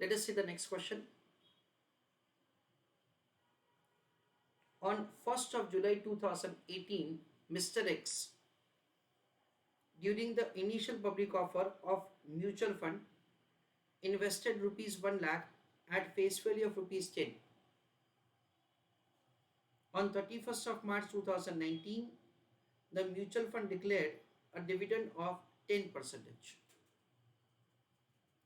Let us see the next question. On 1st of July 2018, Mr. X, during the initial public offer of mutual fund, invested rupees 1 lakh at face value of rupees 10. On 31st of March 2019, the mutual fund declared a dividend of 10%.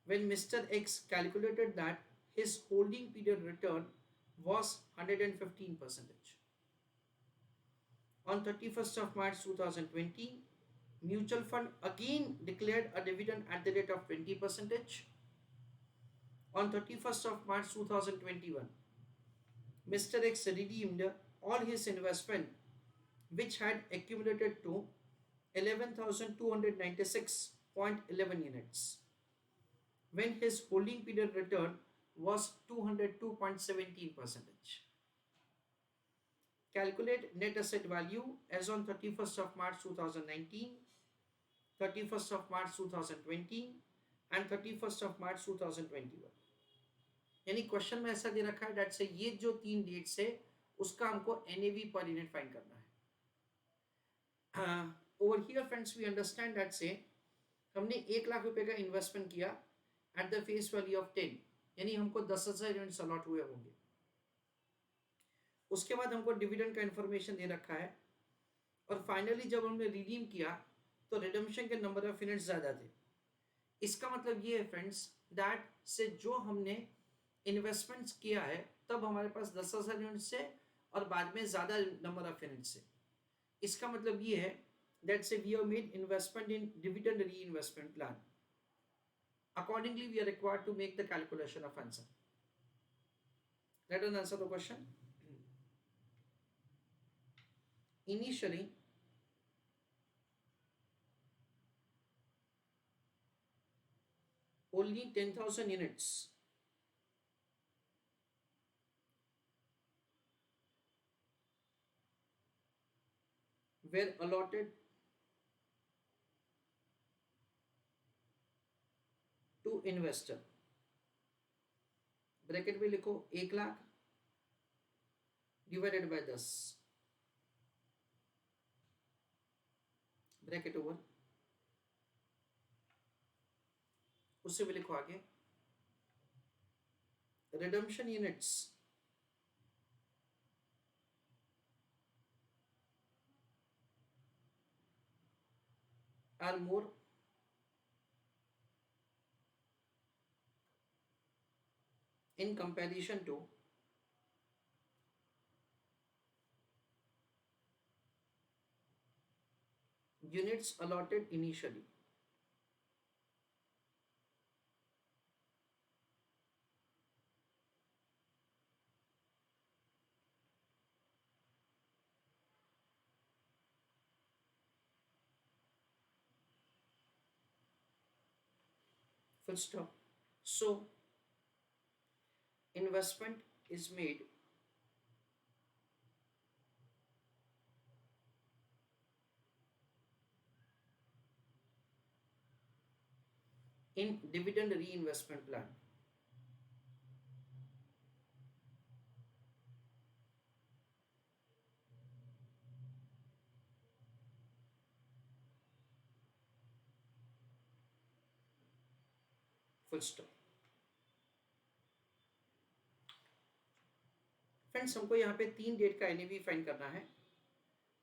When Mr. X calculated that his holding period return was 115%. On 31st of March 2020, mutual fund again declared a dividend at the rate of 20%. On 31st of March 2021, Mr. X redeemed all his investment which had accumulated to 11,296.11 units when his holding period return was 202.17%. Calculate net asset value as on 31st of March 2019, 31st of March 2020 and 31st of March 2021. यानी question में ऐसा दे रखा है date से ये जो 3 dates है उसका हमको NAV पर यूनिट फाइंड करना है. Over here friends we understand that say हमने 1 लाख रुपए का इन्वेस्टमेंट किया at the face value of 10, यानी हमको 10,000 यूनिट्स अलॉट हुए होंगे. उसके बाद हमको डिविडेंड का इंफॉर्मेशन दे रखा है और फाइनली जब हमने रिडीम किया तो रिडम्पशन के नंबर ऑफ यूनिट्स ज़्यादा थे. इसका मतलब ये है फ्रेंड्स दैट से जो हमने इन्वेस्टमेंट्स किया है तब हमारे पास 10,000 यूनिट्स है और बाद में ज़्यादा नंबर ऑफ यूनिट्स है. इसका मतलब ये है that say we have made investment in dividend reinvestment plan. Accordingly, we are required to make the calculation of answer. Let us answer the question. Initially, only 10,000 units were allotted to investor. Bracket में लिखो 1 lakh divided by 10, bracket over. उससे भी लिखो आगे redemption units are more in comparison to units allotted initially. Full stop. So investment is made in dividend reinvestment plan. Full stop. Friends हमको यहाँ पे 3 date का NAV फाइंड करना है.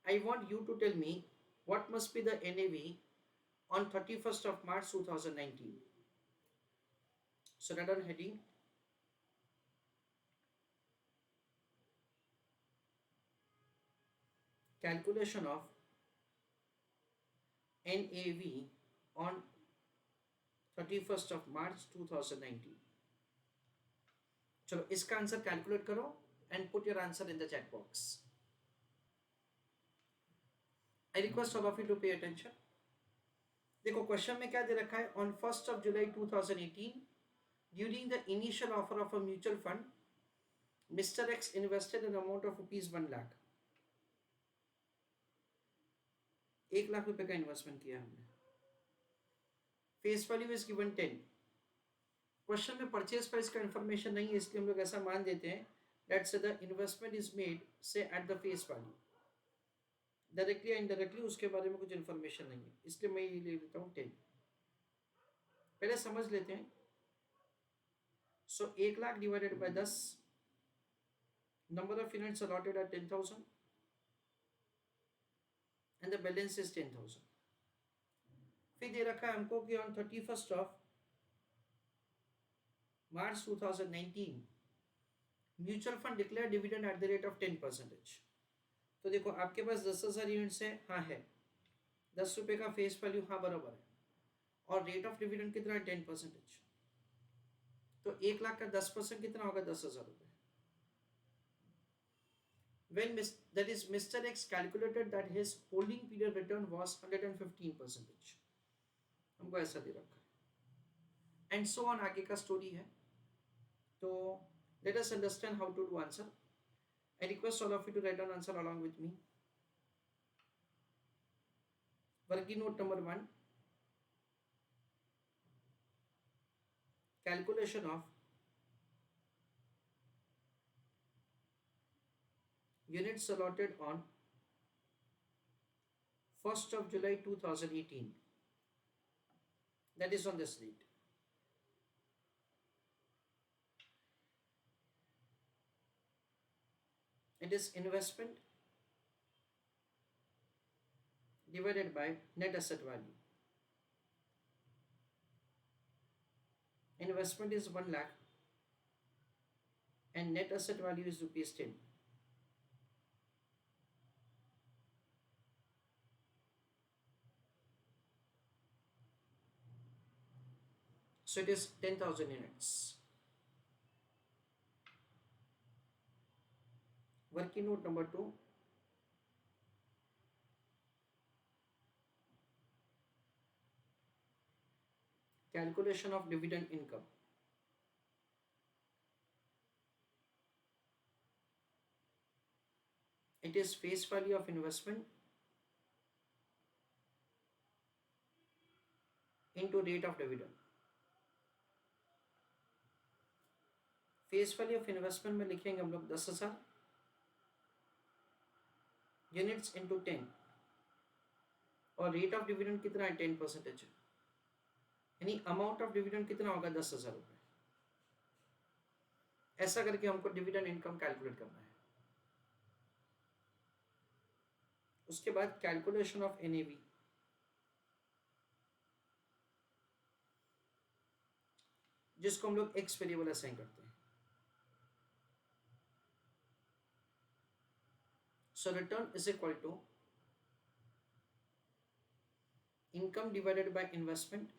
I want you to tell me what must be the NAV on 31st of March 2019. So that on heading calculation of NAV on 31st of March 2019. चलो इसका answer calculate करो and put your answer in the chat box. I request all of you to pay attention. देखो question में क्या दे रखा है. On 1st of July 2018, during the initial offer of a mutual fund, Mr. X invested an amount of rupees 1 lakh. 1 lakh रुपए का investment किया हमने. Face value is given 10. Question में परचेज प्राइस का इन्फॉर्मेशन नहीं है, इसलिए हम लोग ऐसा मान देते हैं दैट से द इन्वेस्टमेंट इज मेड से eight the face value, directly या इनडायरेक्टली उसके बारे में कुछ इन्फॉर्मेशन नहीं है, इसलिए मैं ये ले लेता हूँ 10। पहले समझ लेते हैं। So 1 lakh divided by 10, number of units allotted are 10,000 and the balance is 10,000। फिर दे रखा है हमको कि on 31st of March 2019 mutual fund declare dividend at the rate of 10%। तो देखो आपके पास 10,000 यूनिट्स है, हाँ है, 10 रुपये का फेस वैल्यू, हाँ बराबर है, और रेट ऑफ डिविडेंड कितना है 10%। तो 1 लाख का 10% कितना होगा 10,000 रुपये। When that is Mr. X calculated that his holding period return was 115%, हमको ऐसा दे रखा है, एंड सो ऑन आगे का स्टोरी है। तो let us understand how to do answer. I request all of you to write down answer along with me. Working note number 1, calculation of units allotted on 1st of July 2018, that is on this date. It is investment divided by net asset value. Investment is 1 lakh and net asset value is rupees 10. So it is 10,000 units. Working note number 2, calculation of dividend income. It is face value of investment into rate of dividend. Face value of investment में लिखेंगे हम लोग 10,000 units into 10, और rate of dividend कितना है 10%, यानी amount of dividend कितना होगा 10,000 रुपये। ऐसा करके हमको डिविडेंड इनकम कैलकुलेट करना है। उसके बाद कैलकुलेशन ऑफ NAV, जिसको हम लोग एक्स वेरिएबल असाइन करते हैं। So return is equal to income divided by investment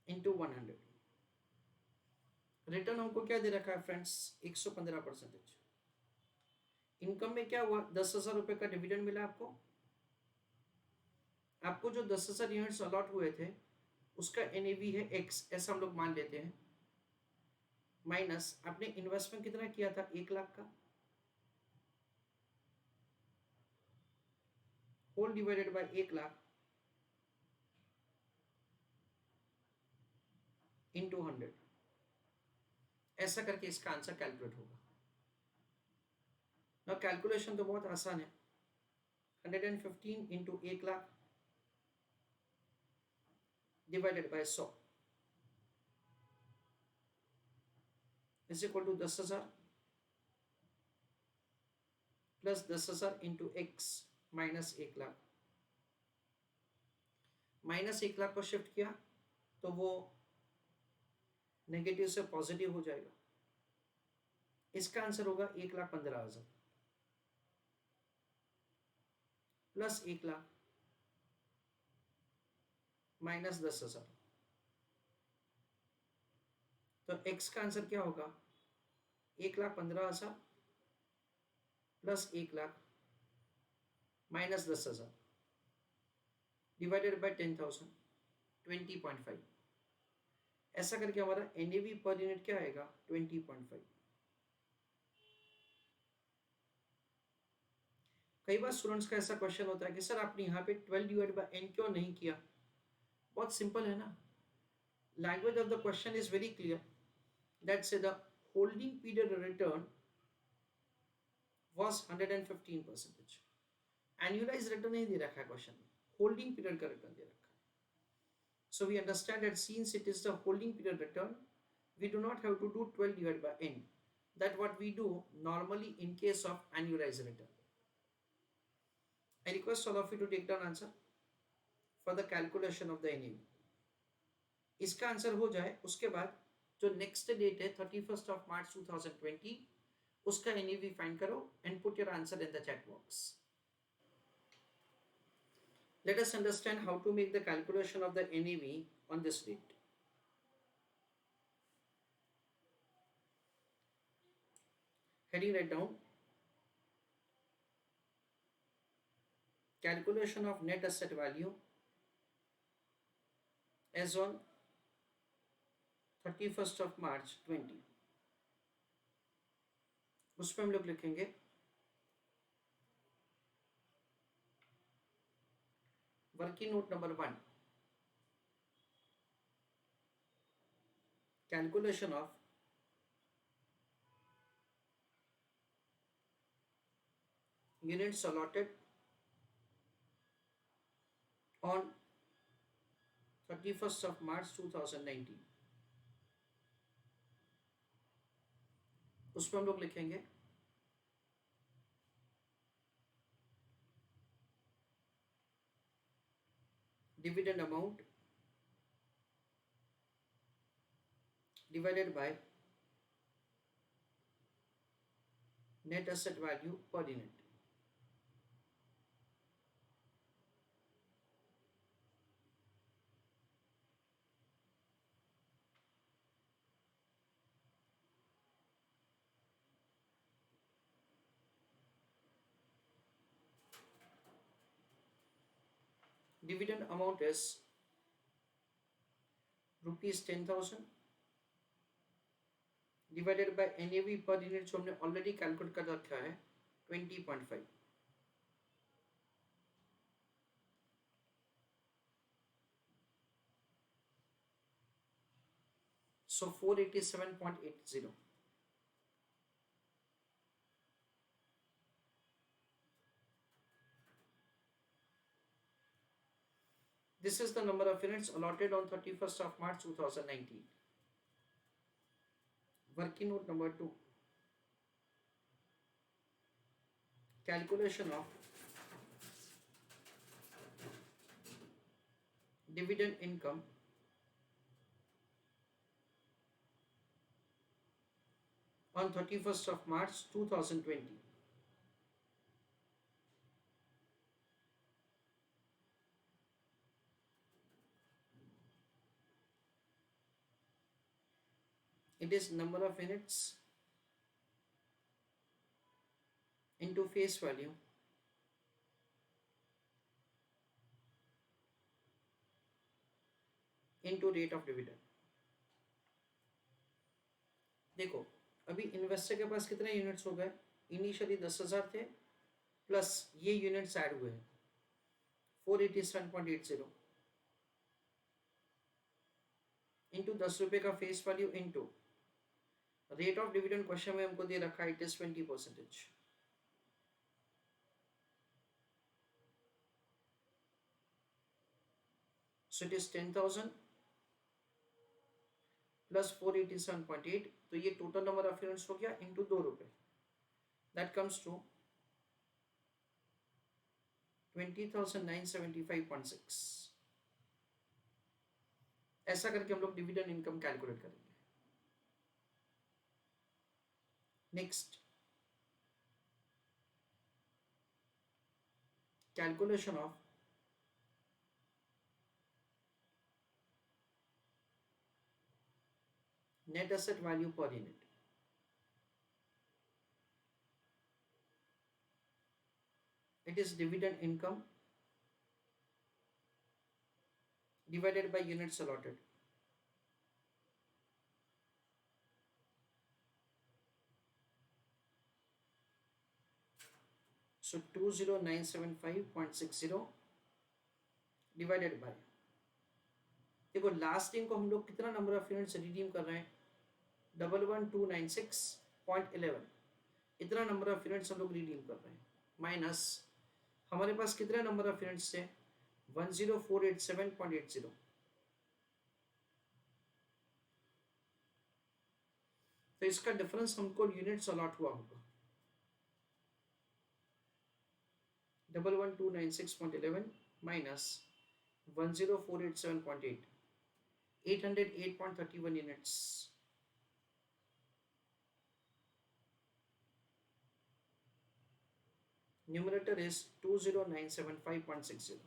into 100। Return हमको क्या दे रखा है फ्रेंड्स 115%। इनकम में क्या हुआ 10,000 रुपये का डिविडेंड मिला आपको। आपको जो 10,000 यूनिट्स अलॉट हुए थे उसका NAV है X, ऐसा हम लोग मान लेते हैं, माइनस आपने इन्वेस्टमेंट कितना किया था 1 लाख का, whole divided by 1 lakh into 100। ऐसा करके इसका आंसर कैलकुलेट होगा। ना कैलकुलेशन तो बहुत आसान है, 115 into 1 lakh divided by 100 is equal to 10,000 plus 10,000 into x minus 1 lakh. Minus 1 lakh को शिफ्ट किया तो वो नेगेटिव से पॉजिटिव हो जाएगा। इसका आंसर होगा 1,15,000 प्लस 1 लाख माइनस 10,000। तो x का आंसर क्या होगा 1,15,000 plus 1 lakh minus 10,000 divided by 10,000, 20.5। ऐसा करके हमारा NAV पर यूनिट क्या आएगा 20.5। कई बार स्टूडेंट्स का ऐसा क्वेश्चन होता है कि सर आपने यहाँ पे 12 डिवाइड बाय n क्यों नहीं किया। बहुत सिंपल है ना, Language of the question is very clear. Let's say the holding period return was 115%. Annualized return नहीं दे रखा है क्वेश्चन में, होल्डिंग पीरियड का रिटर्न दे रखा है. So we understand that since it is the holding period return, we do not have to do 12 divided by n. That what we do normally in case of annualized return. I request all of you to take down answer for the calculation of the NAV. इसका answer हो जाए उसके बाद जो next date है 31st of March 2020, उसका NAV find करो and put your answer in the chat box. Let us understand how to make the calculation of the NAV on this date. Heading right down. Calculation of net asset value as on 31st of March 20. उसमें हम लोग लिखेंगे working note number 1, calculation of units allotted on 31st of March 2019. उसमें हम लोग लिखेंगे dividend amount divided by net asset value per unit. Dividend amount is rupees 10,000 divided by NAV per unit जो हमने ऑलरेडी कैलकुलेट कर रखा है 20.5. So 487.80. This is the number of units allotted on 31st of March 2019. Working note number 2. Calculation of dividend income on 31st of March 2020. It is number of units into face value into rate of dividend. देखो अभी investor के पास कितने units हो गए, initially 10,000 थे plus ये units add हुए हैं 487.80 इंटू 10 रुपये का face value into rate of dividend question में हमको दे रखा है it is 20%. So it is 10,000 plus 487.8, तो ये टोटल नंबर ऑफ यूनिट्स हो गया इंटू 2 रुपये. That comes to 20,975.6. ऐसा करके हम लोग डिविडेंड इनकम कैलकुलेट करेंगे. Next calculation of net asset value per unit. It is dividend income divided by units allotted. So 20975.60 divided by देखो लास्ट दिन को हम लोग कितना नंबर ऑफ यूनिट्स रिडीम कर रहे हैं, 11296.11, इतना नंबर ऑफ यूनिट्स हम लोग रिडीम कर रहे हैं, माइनस हमारे पास कितने नंबर ऑफ यूनिट्स थे, 10487.80, तो इसका डिफरेंस हमको यूनिट्स अलॉट हुआ होगा 11296.11 minus 10487.8, 808.31 units. Numerator is 20975.60.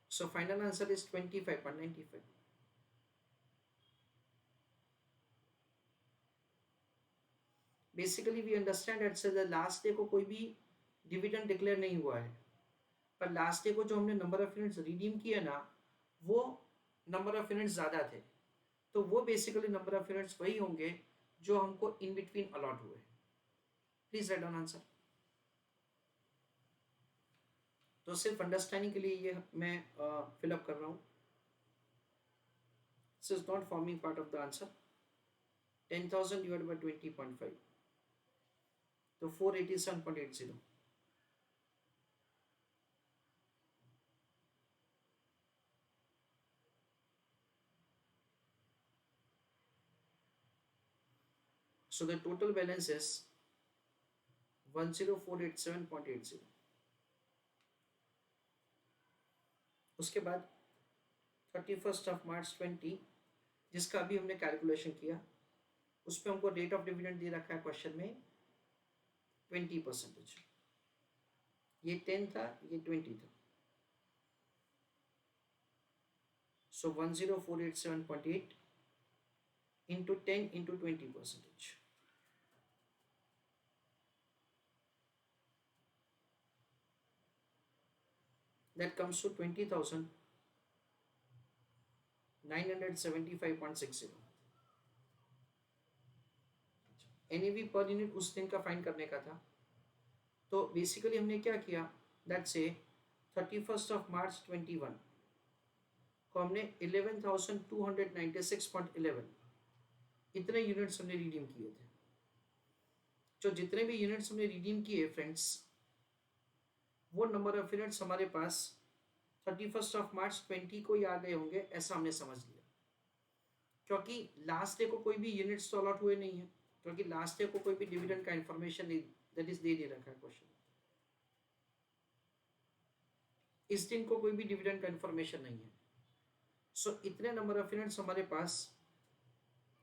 So final answer is 25.95. Basically we understand that the last day को कोई भी डिविडेंड डिक्लेयर नहीं हुआ है, पर लास्ट डे को जो हमने नंबर ऑफ यूनिट्स रिडीम किया ना, वो नंबर ऑफ यूनिट्स ज़्यादा थे, तो वो बेसिकली नंबर ऑफ यूनिट्स वही होंगे जो हमको इन बिटवीन अलॉट हुए। Please write down answer. तो सिर्फ अंडरस्टैंडिंग के लिए ये मैं फिलअप कर रहा हूँ, this is not forming part of the answer. 10,000 divide by 20.5, तो 487.80। So the total balance is 10487.80। उसके बाद 31 मार्च 20, जिसका अभी हमने कैलकुलेशन किया, उस पर हमको रेट ऑफ डिविडेंड दे रखा है क्वेश्चन में 20%। ये 10 था, ये 20 था। सो 10487.8 into 10 into 20%. That comes to 20,975.60. NAV per unit उस दिन का फाइंड करने का था, तो बेसिकली हमने क्या किया, दैट से 31 मार्च 21 को हमने 11,296.11 इतने यूनिट्स हमने रिडीम किए थे। जो जितने भी यूनिट्स हमने रिडीम किए फ्रेंड्स, वो नंबर ऑफ यूनिट्स हमारे पास 31 मार्च 20 को ही आ गए होंगे, ऐसा हमने समझ लिया, क्योंकि लास्ट डे को कोई भी यूनिट्स तो अलॉट हुए नहीं है, क्योंकि लास्ट डे को कोई भी डिविडेंड का इंफॉर्मेशन दैट इज दे रखा है क्वेश्चन। इस दिन को कोई भी डिविडेंड का इंफॉर्मेशन नहीं है, सो इतने नंबर ऑफ यूनिट्स हमारे पास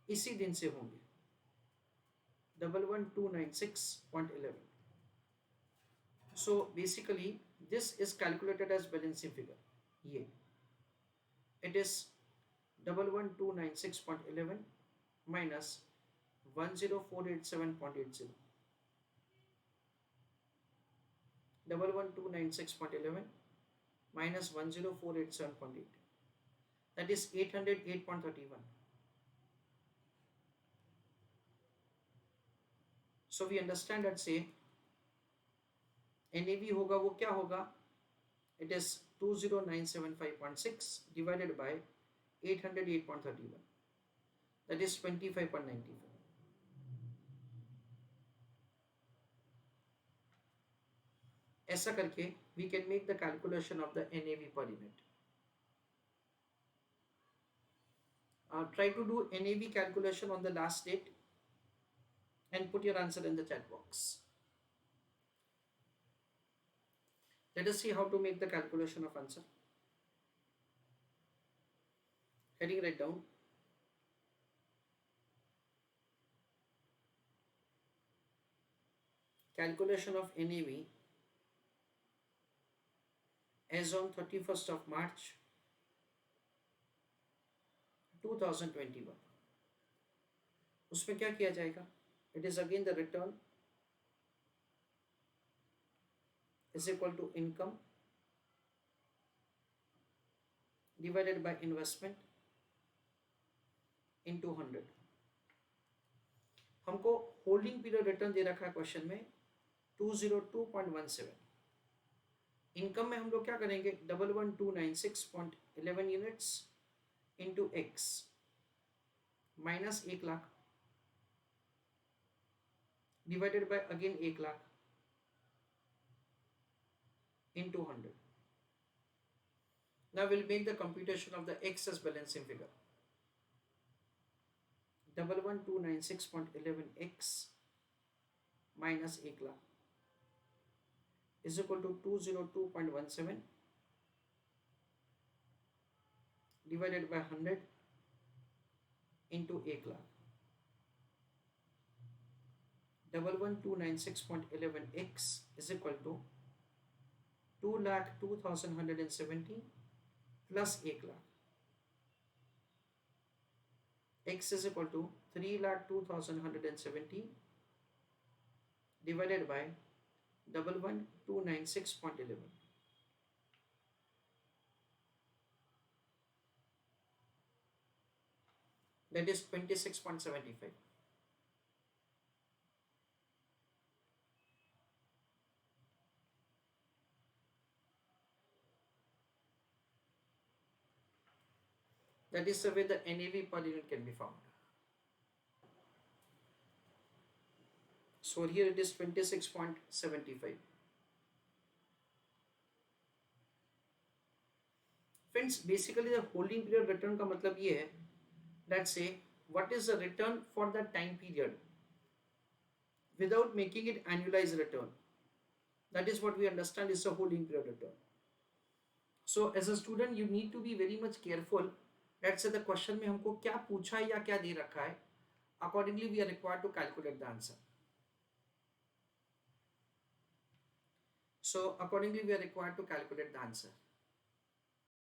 इसी दिन से होंगे 11296.11। So basically this is calculated as balancing figure, ये it is 11296.11 minus 10487.80, 11296.11 minus 10487.8, that is 808.31. So we understand that say NAV होगा, वो क्या होगा, it is 20975.6 divided by 808.31, that is 25.95. ऐसा करके we can make the calculation of the NAV per unit. Try to do NAV calculation on the last date and put your answer in the chat box. Let us see how to make the calculation of answer. Heading right down. Calculation of NAV as on 31 March 2021. उसमें क्या किया जाएगा, it is again the return is equal to income divided by investment into 100. हमको holding period return दे रखा है question में 202.17, income में हम लोग क्या करेंगे, 11,296.11 units into x minus 1 lakh divided bye again 1 lakh into 100. Now we'll make the computation of the x as balancing figure. 11,296.11 x minus 1 lakh is equal to 202.17 divided by 100 into 1 lakh. 11,296.11 x is equal to 2,02,117 plus 1 lakh. X is equal to 3,02,117 divided by 11,296.11. That is 26.75. That is the way the NAV per unit can be found. So here it is 26.75. Friends, basically the holding period return का मतलब ये है, let's say what is the return for the time period without making it annualized return. That is what we understand is a holding period return. So as a student you need to be very much careful. Let's say the question में हमको क्या पूछा है या क्या दे रखा है, accordingly we are required to calculate the answer. So accordingly we are required to calculate the answer.